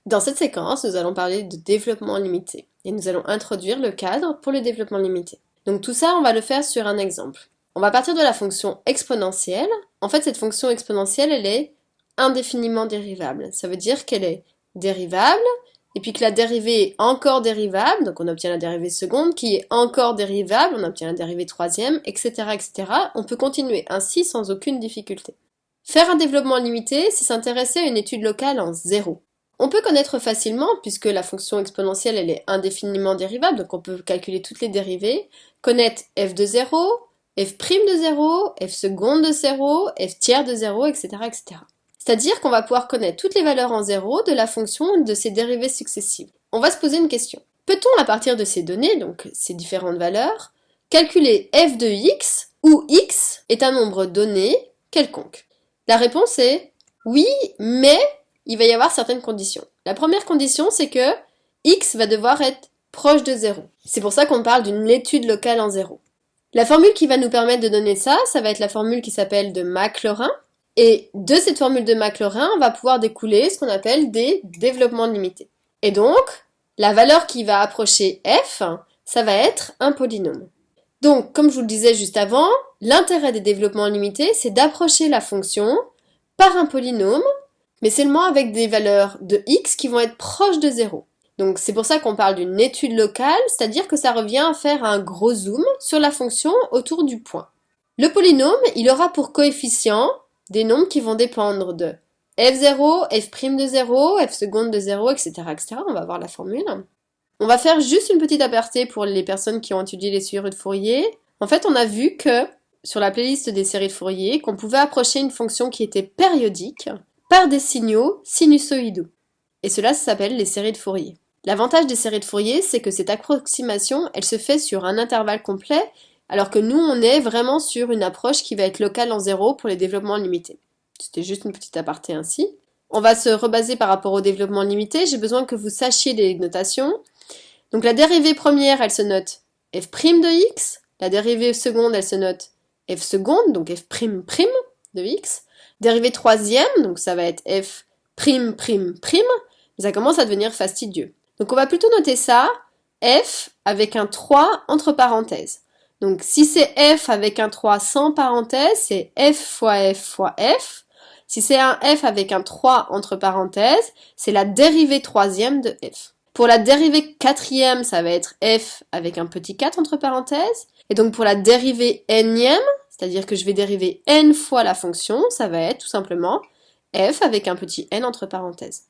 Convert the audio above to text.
Dans cette séquence, nous allons parler de développement limité et nous allons introduire le cadre pour le développement limité. Donc tout ça, on va le faire sur un exemple. On va partir de la fonction exponentielle. En fait, cette fonction exponentielle, elle est indéfiniment dérivable. Ça veut dire qu'elle est dérivable et puis que la dérivée est encore dérivable, donc on obtient la dérivée seconde qui est encore dérivable, on obtient la dérivée troisième, etc., etc. On peut continuer ainsi sans aucune difficulté. Faire un développement limité, c'est s'intéresser à une étude locale en zéro. On peut connaître facilement, puisque la fonction exponentielle elle est indéfiniment dérivable, donc on peut calculer toutes les dérivées, connaître f de 0, f' de 0, f seconde de 0, f tiers de 0, etc. etc. C'est-à-dire qu'on va pouvoir connaître toutes les valeurs en zéro de la fonction et de ses dérivées successives. On va se poser une question. Peut-on, à partir de ces données, donc ces différentes valeurs, calculer f de x, où x est un nombre donné quelconque? La réponse est oui, mais il va y avoir certaines conditions. La première condition, c'est que x va devoir être proche de 0. C'est pour ça qu'on parle d'une étude locale en 0. La formule qui va nous permettre de donner ça, ça va être la formule qui s'appelle de Maclaurin. Et de cette formule de Maclaurin, on va pouvoir découler ce qu'on appelle des développements limités. Et donc, la valeur qui va approcher f, ça va être un polynôme. Donc, comme je vous le disais juste avant, l'intérêt des développements limités, c'est d'approcher la fonction par un polynôme, mais seulement avec des valeurs de x qui vont être proches de 0. Donc c'est pour ça qu'on parle d'une étude locale, c'est-à-dire que ça revient à faire un gros zoom sur la fonction autour du point. Le polynôme, il aura pour coefficient des nombres qui vont dépendre de f0, f' de 0, f seconde de 0, etc., etc. On va voir la formule. On va faire juste une petite aparté pour les personnes qui ont étudié les séries de Fourier. En fait, on a vu que sur la playlist des séries de Fourier, qu'on pouvait approcher une fonction qui était périodique par des signaux sinusoïdaux. Et cela s'appelle les séries de Fourier. L'avantage des séries de Fourier, c'est que cette approximation, elle se fait sur un intervalle complet, alors que nous, on est vraiment sur une approche qui va être locale en zéro pour les développements limités. C'était juste une petite aparté ainsi. On va se rebaser par rapport au développement limité. J'ai besoin que vous sachiez les notations. Donc la dérivée première, elle se note f' de x. La dérivée seconde, elle se note f seconde, donc f' de x. Dérivée troisième, donc ça va être f''', mais ça commence à devenir fastidieux. Donc on va plutôt noter ça, f avec un 3 entre parenthèses. Donc si c'est f avec un 3 sans parenthèse, c'est f fois f fois f. Si c'est un f avec un 3 entre parenthèses, c'est la dérivée troisième de f. Pour la dérivée quatrième, ça va être f avec un petit 4 entre parenthèses. Et donc pour la dérivée nème, c'est-à-dire que je vais dériver n fois la fonction, ça va être tout simplement f avec un petit n entre parenthèses.